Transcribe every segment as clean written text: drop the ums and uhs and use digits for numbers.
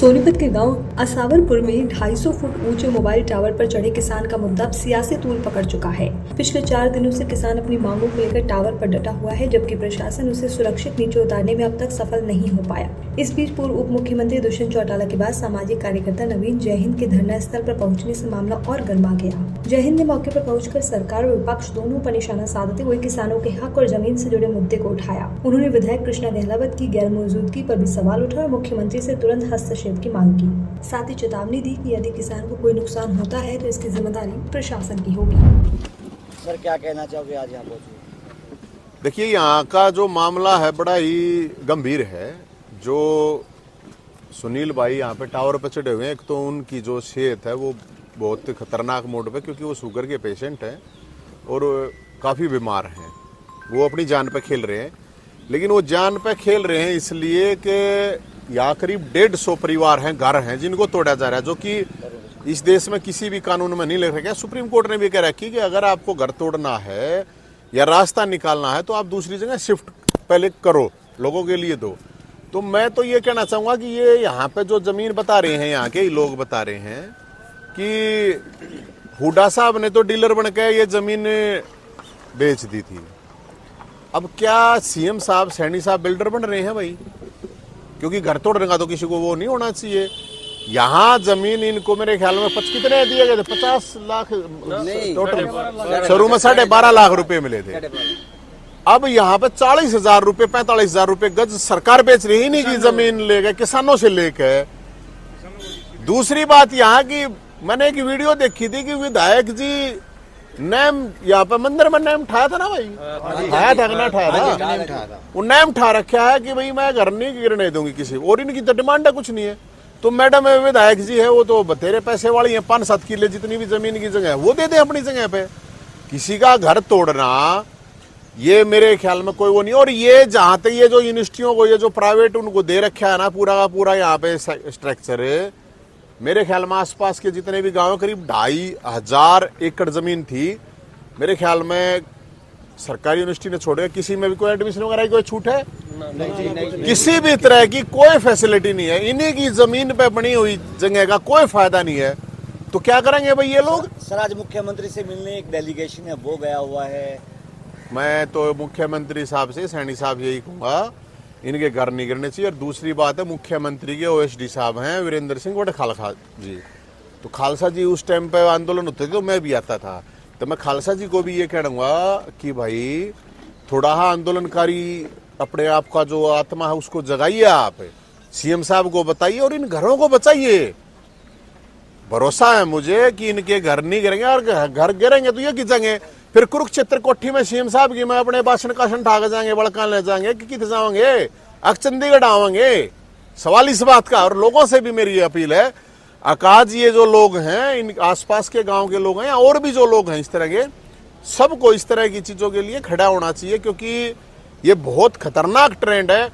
सोनीपत के गांव असावरपुर में 250 फुट ऊंचे मोबाइल टावर पर चढ़े किसान का मुद्दा अब सियासी तूल पकड़ चुका है। पिछले 4 दिनों से किसान अपनी मांगों को लेकर टावर पर डटा हुआ है, जबकि प्रशासन उसे सुरक्षित नीचे उतारने में अब तक सफल नहीं हो पाया। इस बीच पूर्व उप मुख्यमंत्री दुष्यंत चौटाला के बाद सामाजिक कार्यकर्ता नवीन जयहिंद के धरना स्थल पर पहुंचने से मामला और गर्मा गया। जयहिंद ने मौके पर पहुंचकर सरकार और विपक्ष दोनों पर निशाना साधते हुए किसानों के हक और जमीन से जुड़े मुद्दे को उठाया। उन्होंने विधायक कृष्णा गहलावत की गैर मौजूदगी पर भी सवाल उठाया और मुख्यमंत्री से तुरंत हस्तक्षेप की मांग की। साथ ही चेतावनी दी कि यदि किसान को कोई नुकसान होता है तो इसकी जिम्मेदारी प्रशासन की होगी। सर, क्या कहना चाहोगे आज यहाँ पहुंचे? देखिए, यहाँ का जो मामला है बड़ा ही गंभीर है। जो सुनील भाई यहाँ पे टावर पे चढ़े हुए हैं, एक तो उनकी जो सेहत है वो बहुत खतरनाक मोड पे, क्योंकि वो शुगर के पेशेंट हैं और काफ़ी बीमार हैं। वो अपनी जान पे खेल रहे हैं, लेकिन वो जान पे खेल रहे हैं इसलिए कि यहाँ करीब 150 परिवार हैं, घर हैं जिनको तोड़ा जा रहा है, जो कि इस देश में किसी भी कानून में नहीं लिख रखा है। सुप्रीम कोर्ट ने भी कह रखी कि अगर आपको घर तोड़ना है या रास्ता निकालना है तो आप दूसरी जगह शिफ्ट पहले करो, लोगों के लिए दो। तो मैं तो ये कहना चाहूँगा कि ये यहाँ पे जो जमीन बता रहे हैं, यहाँ के ही लोग बता रहे हैं कि हुड्डा साहब ने तो डीलर बन के ये जमीन बेच दी थी। अब क्या सीएम साहब, सैनी साहब बिल्डर बन रहे हैं भाई? क्योंकि घर तोड़ने का तो किसी को वो नहीं होना चाहिए। यहाँ जमीन इनको मेरे ख्याल में कितने दिए गए थे? 50 लाख टोटल, शुरू में 12.5 लाख रुपए मिले थे। अब यहाँ पे 40,000 रुपए, 45,000 रुपए गज सरकार बेच रही, नहीं की जमीन ले गए किसानों से लेके। दूसरी बात यहाँ की, मैंने एक वीडियो देखी थी कि विधायक जी नेम यहाँ पे मंदिर में नेम ठाया था ना भाई, ठाया था कि ना ठाया था? वो नेम ठा रखा है कि भाई मैं घर नहीं गिरने दूंगी किसी, और इनकी तो डिमांड है कुछ नहीं है। तो मैडम विधायक जी है वो तो बतेरे पैसे वाली है, 5-7 किले जितनी भी जमीन की जगह है वो दे दे अपनी जगह पे। किसी का घर तोड़ना ये मेरे ख्याल में कोई वो नहीं। और ये जहां तक ये जो यूनिवर्सिटियों को, ये जो प्राइवेट उनको दे रखा है ना पूरा का पूरा यहाँ पे स्ट्रक्चर, मेरे ख्याल में आसपास के जितने भी गांव करीब 2,500 एकड़ जमीन थी। मेरे ख्याल में सरकारी यूनिवर्सिटी ने छोड़े, किसी में भी कोई एडमिशन वगैरह की कोई छूट है? नहीं। किसी भी तरह की कोई फैसिलिटी नहीं है। इन्हीं की जमीन पे बनी हुई जगह का कोई फायदा नहीं है। तो क्या करेंगे भाई ये लोग? सर, आज मुख्यमंत्री से मिलने एक डेलीगेशन है वो गया हुआ है। मैं तो मुख्यमंत्री साहब से, सैनी साहब यही कहूँगा, इनके घर नहीं गिरने चाहिए। और दूसरी बात है, मुख्यमंत्री के ओएसडी साहब हैं वीरेंद्र सिंह बड़े खालसा जी। तो खालसा जी उस टाइम पे आंदोलन होते थे तो मैं भी आता था। तो मैं खालसा जी को भी ये कहूँगा कि भाई थोड़ा आंदोलनकारी अपने आप का जो आत्मा है उसको जगाइए। आप सीएम साहब को बताइए और इन घरों को बचाइए। भरोसा है मुझे कि इनके घर नहीं गिरेंगे, और घर गिरेंगे तो ये गिरेंगे फिर कुरुक्षेत्र कोठी में सीएम साहब की मैं अपने भाषण का ठाक जाएंगे, बड़का ले जाएंगे कि कितने जाओगे, अब चंडीगढ़ आवेंगे। सवाल इस बात का। और लोगों से भी मेरी अपील है, आकाश ये जो लोग हैं, इन आसपास के गांव के लोग हैं और भी जो लोग हैं इस तरह के, सबको इस तरह की चीजों के लिए खड़ा होना चाहिए, क्योंकि ये बहुत खतरनाक ट्रेंड है।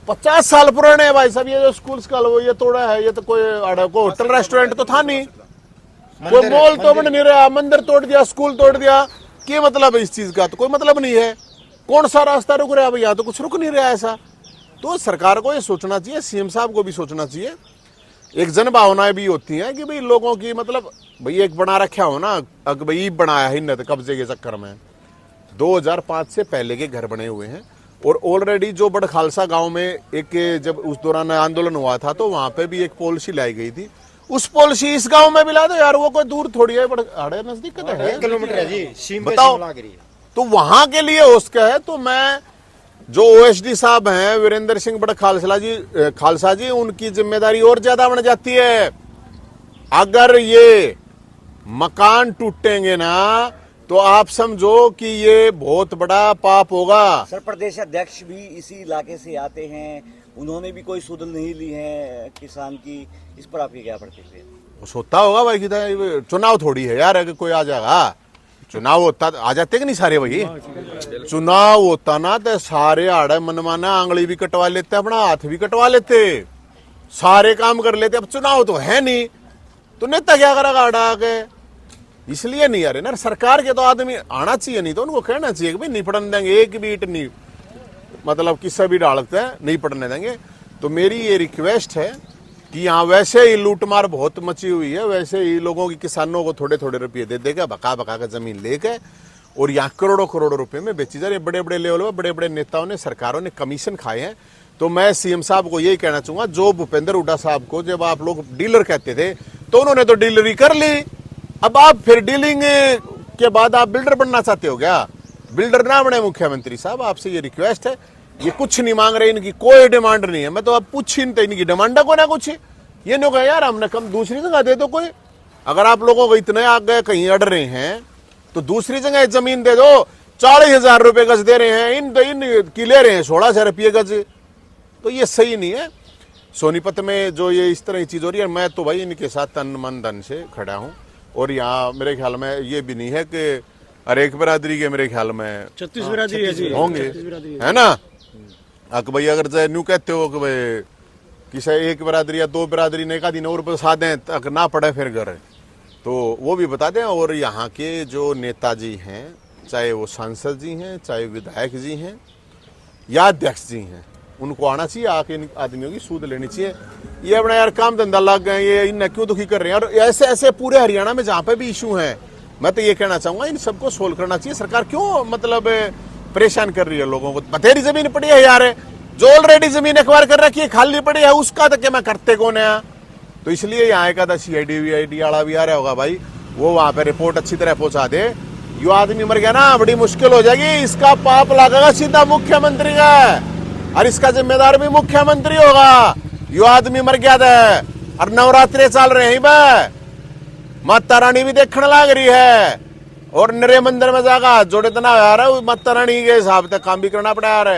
50 साल पुराने है भाई साहब। ये जो स्कूल्स का वो ये तोड़ा है, ये तो कोई होटल रेस्टोरेंट तो था नहीं, कोई मॉल तो बन नहीं रहा, मंदिर तोड़ दिया, स्कूल तोड़ दिया। क्या मतलब है इस चीज का? तो कोई मतलब नहीं है। कौन सा रास्ता रुक रहा है भैया? तो कुछ रुक नहीं रहा ऐसा। तो सरकार को ये सोचना चाहिए, सीएम साहब को भी सोचना चाहिए। एक जन भावनाएं भी होती हैं कि भाई लोगों की, मतलब भाई एक बना रखा हो ना, अगर भाई बनाया ही न कब्जे के चक्कर में 2005 से पहले के घर बने हुए हैं। और ऑलरेडी जो बड़ खालसा गांव में एक, जब उस दौरान आंदोलन हुआ था तो वहां पे भी एक पॉलिसी लाई गई थी। उस पॉलिसी इस गांव में भी ला दो यार, वो कोई दूर थोड़ी है, बड़े नजदीक है, 1 किलोमीटर है जी। बताओ। तो वहां के लिए उसका है। तो मैं जो ओएसडी साहब हैं वीरेंद्र सिंह बड़ा खालसा जी, उनकी जिम्मेदारी और ज्यादा बढ़ जाती है। अगर ये मकान टूटेंगे ना तो आप समझो कि ये बहुत बड़ा पाप होगा। सर, प्रदेश अध्यक्ष भी इसी इलाके से आते हैं, उन्होंने भी कोई सुधल नहीं ली है किसान की, इस पर आपकी क्या प्रतिक्रिया? सोता होगा भाई कि चुनाव थोड़ी है यार, अगर कोई आ जाएगा, चुनाव होता आ जाते कि नहीं सारे भाई? चुनाव होता ना तो सारे आड़े मनमाना आंगली भी कटवा लेते, अपना हाथ भी कटवा लेते, सारे काम कर लेते। अब चुनाव तो है नहीं, तो नेता क्या करेगा आड़ा आके? इसलिए नहीं आ रहे ना। सरकार के तो आदमी आना चाहिए, नहीं तो उनको कहना चाहिए कि भाई नहीं पढ़ने देंगे, एक भी ईंट नहीं, मतलब किसी भी डालते हैं नहीं पढ़ने देंगे। तो मेरी ये रिक्वेस्ट है कि यहाँ वैसे ही लूटमार बहुत मची हुई है, वैसे ही लोगों की किसानों को थोड़े थोड़े रुपये दे देगा, बका बका का जमीन लेके, और यहाँ करोड़ों करोड़ों रुपए में बेची जा रही है। बड़े बड़े लेवल पर बड़े बड़े नेताओं ने, सरकारों ने कमीशन खाए हैं। तो मैं सीएम साहब को यही कहना चाहूंगा, जो भूपेंद्र हुड्डा साहब को जब आप लोग डीलर कहते थे तो उन्होंने तो डीलरी कर ली, अब आप फिर डीलिंग के बाद आप बिल्डर बनना चाहते हो क्या? बिल्डर ना बने मुख्यमंत्री साहब, आपसे ये रिक्वेस्ट है। ये कुछ नहीं मांग रहे, इनकी कोई डिमांड नहीं है। मैं तो अब पूछ ही नहीं, इनकी डिमांड को ना कुछ, ये नहीं कहा यार हमने कम दूसरी जगह दे दो कोई। अगर आप लोगों को इतने आगे कहीं अड़ रहे हैं तो दूसरी जगह जमीन दे दो। 40,000 रुपए गज दे रहे हैं, इन की ले रहे हैं 16,000 रुपये गज, तो ये सही नहीं है। सोनीपत में जो ये इस तरह की चीज हो रही है, मैं तो भाई इनके साथ तन मन धन से खड़ा हूँ। और यहाँ मेरे ख्याल में ये भी नहीं है कि हर एक बिरादरी के मेरे ख्याल में 36 बिरादरी होंगे, है ना? अक भाई अगर जय न्यू कहते हो कि भाई किसी एक बिरादरी या दो बिरादरी ने एक दिन और बसा दें तक ना पड़े फिर घर, तो वो भी बता दें। और यहाँ के जो नेताजी हैं, चाहे वो सांसद जी हैं, चाहे विधायक जी हैं या अध्यक्ष जी हैं, उनको आना चाहिए, आके इन आदमियों की सूद लेनी चाहिए। ये अपना यार काम धंधा लग गए, ये इन्हें क्यों दुखी कर रहे हैं? और ऐसे ऐसे पूरे हरियाणा में जहाँ पे भी इशू है, मैं तो ये कहना चाहूंगा इन सबको सोल्व करना चाहिए। सरकार क्यों मतलब परेशान कर रही है लोगों को? बथेरी जमीन पड़ी है यार, जो ऑलरेडी जमीन एक्वायर कर रखी है, खाली पड़ी है, उसका तो क्या मैं करते कौन है? तो इसलिए यहाँ एक आधा CID VID वाला भी आ रहा होगा भाई, वो वहां पे रिपोर्ट अच्छी तरह पहुंचा दे। यो आदमी मर गया ना, बड़ी मुश्किल हो जाएगी, इसका पाप लगेगा सीधा मुख्यमंत्री का, और इसका जिम्मेदार भी मुख्यमंत्री होगा। यो आदमी मर गया था और नवरात्रे चल रहे हैं बे, माता रानी भी देखने लग रही है, और नरे मंदिर में जाकर जोड़े तना यार माता रानी के हिसाब से काम भी करना पड़ा यार।